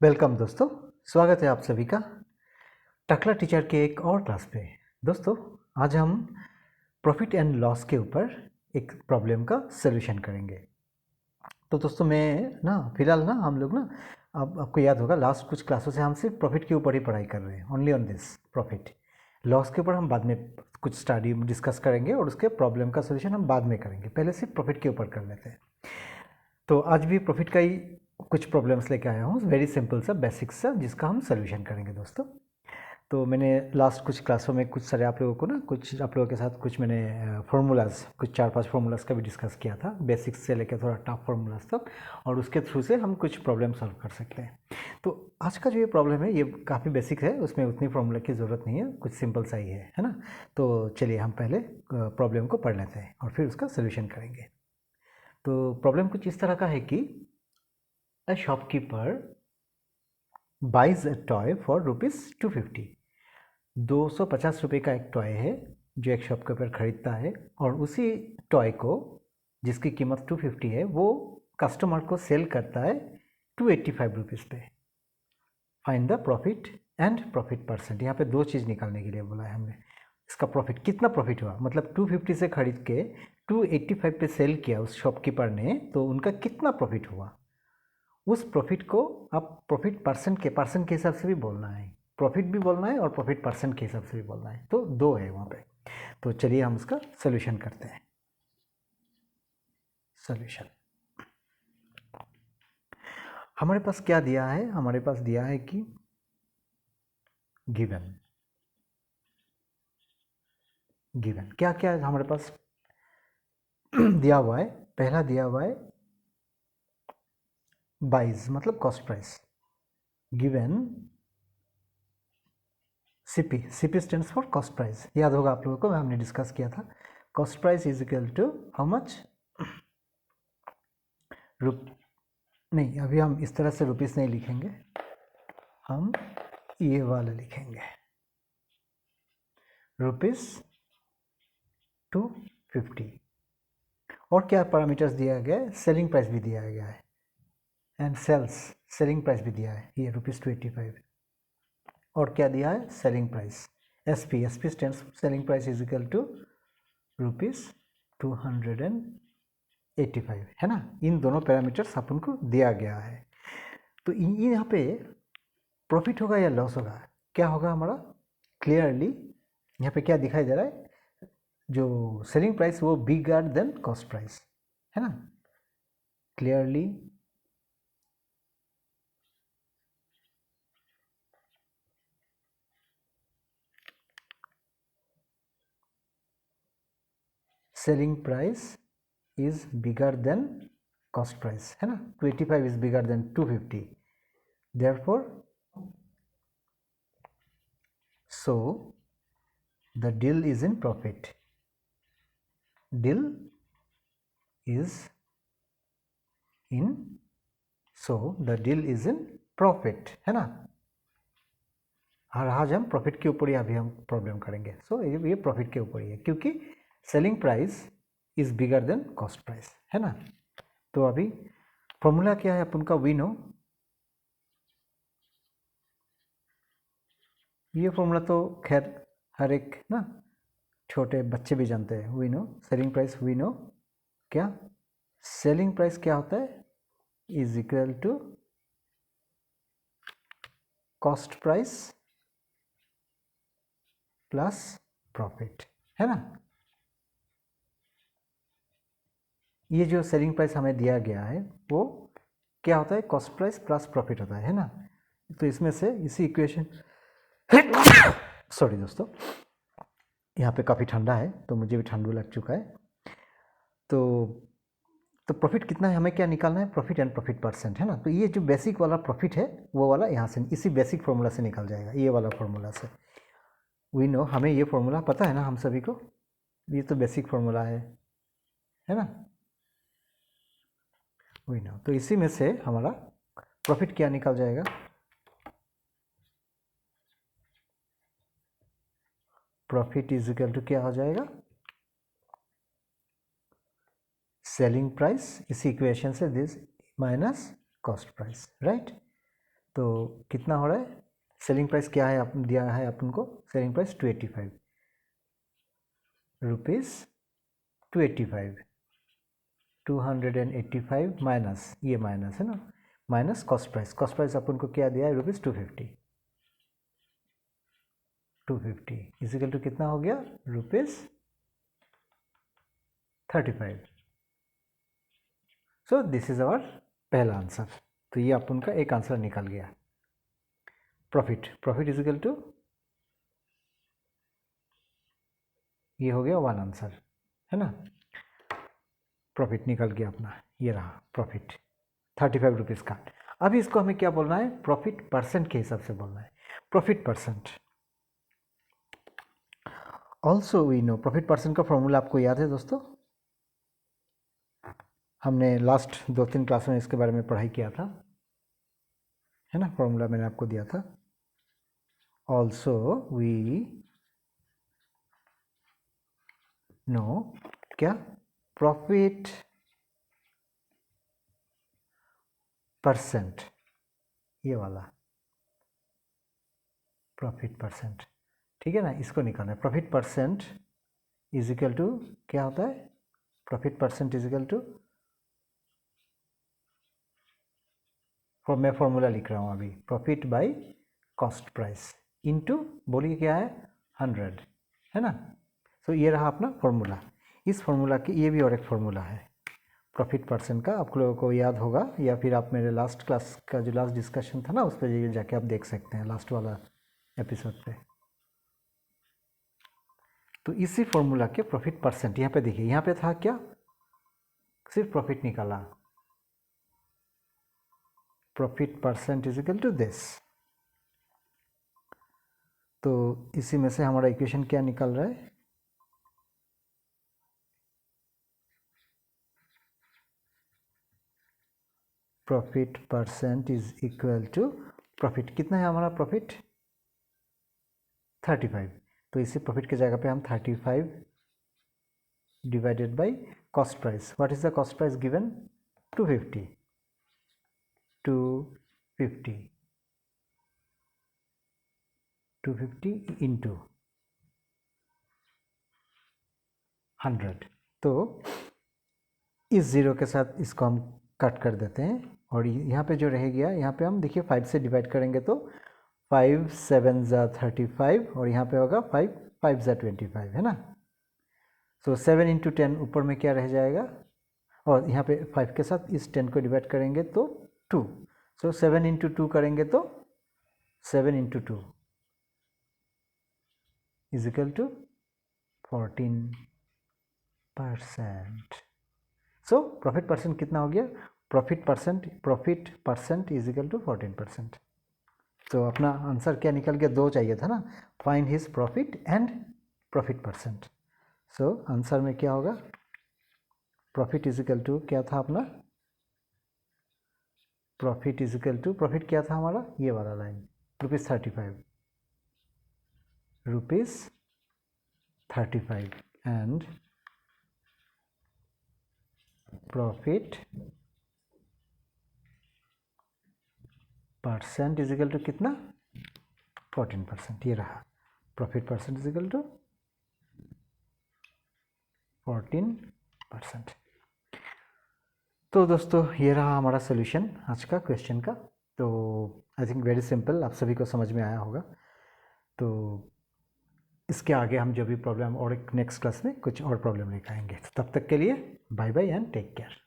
Welcome दोस्तों, स्वागत है आप सभी का टकला टीचर के एक और क्लास पे। दोस्तों, आज हम प्रॉफिट एंड लॉस के ऊपर एक प्रॉब्लम का सलूशन करेंगे। तो दोस्तों फिलहाल हम लोग आपको याद होगा लास्ट कुछ क्लासों से हम सिर्फ प्रॉफिट के ऊपर ही पढ़ाई कर रहे हैं, only on this profit. Loss के ऊपर हम बाद में कुछ स्टडी डिस्कस करेंगे और उसके प्रॉब्लम का सलूशन हम बाद में करेंगे। पहले सिर्फ प्रॉफिट के ऊपर कर लेते हैं। तो आज भी प्रॉफिट का ही कुछ प्रॉब्लम्स लेके आया हूँ, वेरी सिंपल सा बेसिक सा, जिसका हम सोल्यूशन करेंगे दोस्तों। तो मैंने लास्ट कुछ क्लासों में कुछ सारे आप लोगों के साथ कुछ मैंने फार्मूलाज, कुछ 4-5 फार्मूलाज का भी डिस्कस किया था, बेसिक्स से लेकर थोड़ा टफ फार्मूलाज तक, और उसके थ्रू से हम कुछ प्रॉब्लम सॉल्व कर सकते हैं। तो आज का जो ये प्रॉब्लम है ये काफ़ी बेसिक है, उसमें उतनी फार्मूला की ज़रूरत नहीं है, कुछ सिंपल सा ही है ना। तो चलिए हम पहले प्रॉब्लम को पढ़ लेते हैं और फिर उसका सोल्यूशन करेंगे। तो प्रॉब्लम कुछ इस तरह का है कि A shopkeeper buys a toy for ₹250। 250 रुपये का एक टॉय है जो एक शॉपकीपर खरीदता है, और उसी टॉय को जिसकी कीमत 250 है वो कस्टमर को सेल करता है 285 रुपीज़ पे। Find the profit and profit percent. यहाँ पे दो चीज़ निकालने के लिए बोला है हमने। इसका प्रॉफिट कितना प्रॉफिट हुआ, मतलब 250 से खरीद के 285 पे सेल किया उस शॉपकीपर ने, तो उनका कितना प्रॉफिट हुआ। उस प्रॉफिट को आप प्रॉफिट परसेंट के हिसाब से भी बोलना है, प्रॉफिट भी बोलना है और प्रॉफिट परसेंट के हिसाब से भी बोलना है। तो दो है वहाँ पे। तो चलिए हम उसका सोल्यूशन करते हैं। सोल्यूशन हमारे पास क्या दिया है, हमारे पास दिया है कि गिवन क्या क्या हमारे पास दिया हुआ है। पहला दिया हुआ है बाइज, मतलब cost price. Given CP stands for cost price. याद होगा आप लोगों को, हमने डिस्कस किया था। Cost price is equal to how much, नहीं, अभी हम इस तरह से रुपीस नहीं लिखेंगे, हम ये वाला लिखेंगे, ₹250। और क्या पैरामीटर्स दिया गया है, सेलिंग प्राइस भी दिया गया है, एंड सेलिंग प्राइस भी दिया है, ये ₹285। और क्या दिया है, selling price, SP stands selling price is equal to ₹285, है ना। इन दोनों पैरामीटर्स अपन को दिया गया है। तो यहाँ पे प्रॉफिट होगा या लॉस होगा, क्या होगा हमारा, क्लियरली यहाँ पे क्या दिखाई दे रहा है, जो सेलिंग प्राइस वो बिगर देन कॉस्ट प्राइस, है ना। Clearly selling price is bigger than cost price, है ना। 285 is bigger than 250, therefore so the deal is in profit, deal is in, so the deal is in profit, है ना। और आज हम profit के ऊपर ही अभी हम प्रॉब्लम करेंगे। सो ये प्रॉफिट के ऊपर ही है, क्योंकि selling price is bigger than cost price, है ना। तो अभी फॉर्मूला क्या है अपन का, वी नो, ये फॉर्मूला तो खैर हर एक ना छोटे बच्चे भी जानते हैं। We know selling price, we know क्या, सेलिंग प्राइस क्या होता है, is equal to cost price plus profit, है ना। ये जो सेलिंग प्राइस हमें दिया गया है वो क्या होता है, कॉस्ट प्राइस प्लस प्रॉफिट होता है ना। तो इसमें से इसी इक्वेशन सॉरी दोस्तों, यहाँ पे काफ़ी ठंडा है तो मुझे भी ठंडू लग चुका है। तो प्रॉफिट कितना है, हमें क्या निकालना है, प्रॉफिट एंड प्रॉफिट परसेंट, है ना। तो ये जो बेसिक वाला प्रॉफिट है वो वाला यहाँ से इसी बेसिक फॉर्मूला से निकल जाएगा, ये वाला फॉर्मूला से। वी नो, हमें ये फॉर्मूला पता है ना हम सभी को, ये तो बेसिक फॉर्मूला है ना। वी नो, तो इसी में से हमारा प्रॉफिट क्या निकल जाएगा, प्रॉफिट इज इक्वल टू क्या हो जाएगा, सेलिंग प्राइस, इसी इक्वेशन से this minus cost price, right. तो कितना हो रहा है, सेलिंग प्राइस क्या है, आप दिया है अपन को, सेलिंग प्राइस 285 रुपीज़, 285, 285 माइनस, ये माइनस है ना, माइनस कॉस्ट प्राइस अपन को क्या दिया है, रुपीज़ 250, 250 इजिकल टू कितना हो गया, rupees 35। So this is our पहला आंसर। तो ये अपन का एक आंसर निकल गया। प्रॉफिट इजिकल टू, ये हो गया वन आंसर, है ना। प्रॉफिट निकल गया अपना, ये रहा प्रॉफिट 35 रुपीज़ का। अभी इसको हमें क्या बोलना है, प्रॉफिट परसेंट के हिसाब से बोलना है, profit percent. Also we know, profit percent का फॉर्मूला आपको याद है दोस्तों, हमने लास्ट 2-3 क्लास में इसके बारे में पढ़ाई किया था, है ना। फॉर्मूला मैंने आपको दिया था। ऑल्सो वी नो, क्या, प्रॉफिट परसेंट, ये वाला प्रॉफिट परसेंट, ठीक है ना, इसको निकालना है। Profit percent is equal to क्या होता है, profit percent is equal to, मैं फॉर्मूला लिख रहा हूँ अभी, profit by cost price into, बोलिए क्या है, 100, है ना। सो ये रहा अपना फॉर्मूला। इस फॉर्मूला की ये भी और एक फॉर्मूला है प्रॉफिट परसेंट का, आप लोगों को याद होगा, या फिर आप मेरे लास्ट क्लास का जो लास्ट डिस्कशन था ना, उस पर जाके आप देख सकते हैं, लास्ट वाला एपिसोड पे। तो इसी फॉर्मूला के प्रॉफिट परसेंट, यहाँ पे देखिए, यहाँ पे था क्या, सिर्फ प्रॉफिट निकाला, profit percent is equal to this. तो इसी में से हमारा इक्वेशन क्या निकल रहा है, profit percent is equal to, profit कितना है हमारा, प्रॉफिट 35, तो इसी प्रॉफिट की जगह पे हम 35 divided by cost price. What is the cost price given, 250, 250 into 100। तो इस ज़ीरो के साथ इसको हम कट कर देते हैं, और यहाँ पे जो रह गया, यहाँ पे हम देखिए 5 से डिवाइड करेंगे तो 5 7 ज़ा 35, और यहाँ पे होगा 5 5 ज़ा 25, है ना। सो 7 इंटू 10 ऊपर में क्या रह जाएगा, और यहाँ पे 5 के साथ इस 10 को डिवाइड करेंगे तो 2, सो 7 इंटू 2 करेंगे तो 7 into 2 is equal to 14%। So profit percent कितना हो गया, profit percent is equal to 14%। तो अपना आंसर क्या निकल गया, 2 चाहिए था ना, find his profit and profit percent. So answer में क्या होगा, प्रॉफिट इज इक्वल टू क्या था अपना, profit is equal to, profit क्या था हमारा, ये वाला line, ₹35, ₹35 and profit percent is equal to कितना, 14%। ये रहा profit percent is equal to 14%। तो दोस्तों ये रहा हमारा सोल्यूशन आज का क्वेश्चन का। तो आई थिंक वेरी सिंपल, आप सभी को समझ में आया होगा। तो इसके आगे हम जो भी प्रॉब्लम, और एक नेक्स्ट क्लास में कुछ और प्रॉब्लम लेकर आएंगे। तब तक के लिए bye bye and take care.